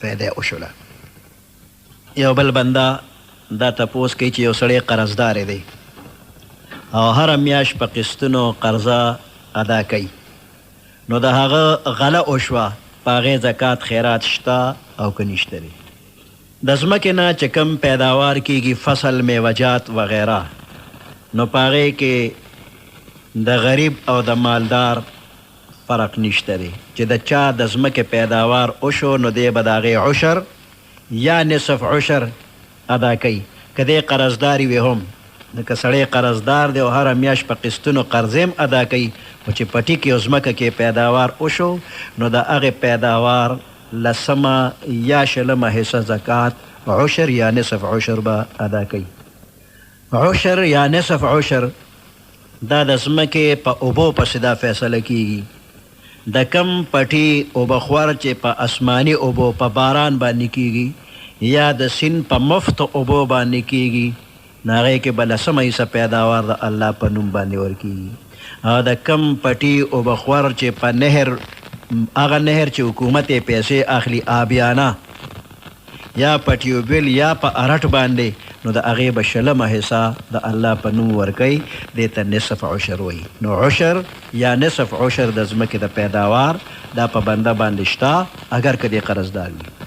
پیدا وشوله. یو بل بنده دا تپوس کوي چې یو سړی قرضدار دی او هره میاشت په قسطونو قرضه ادا کوي، نو د هغه غله وشوه، په هغې زکات خیرات شته او که نشته دی. د ځمکې نه چې کم پیداوار کیږي، فصل، میوجات وغیره، نو په هغې کې د غریب او د مالدار فرق نشته دی. چې د چا د ځمکې پیداوار وشو نو دی به د هغې عشر یا نصف عشر ادا کوي. که دی قرضدار وي هم، که سړی قرضدار دی او هره میاشت په قسطونو قرضې هم ادا کوي، خو چې په ټیکې او ځمکه کې پیداوار وشو نو د هغې پیداوار لسمه یا شلمه حصه زکات عشر یا نصف عشر به ادا کوي. عشر یا نصف عشر دا د ځمکې په اوبو پسې دا فیصله کیږي. د کم پټي اوبخور چې په اسماني اوبو په باران باندې کیږي یا د سیند په مفت اوبو باندې کیږي، نو هغې کې به لسمه حصه پیداوار د الله په نوم باندې ورکیږي. او د کم پټي اوبخور چې په نهر، هغه نهر چې حکومت یې پیسې اخلي، آبیانه یا په ټیوبویل یا په ارټ باندې، نو د هغې به شلمه حصه د الله په نوم ورکوي، دې ته نصف عشر وایي. نو عشر یا نصف عشر د ځمکې د پیداوار دا په بنده باندې شته، اگر که دې قرضدار وي.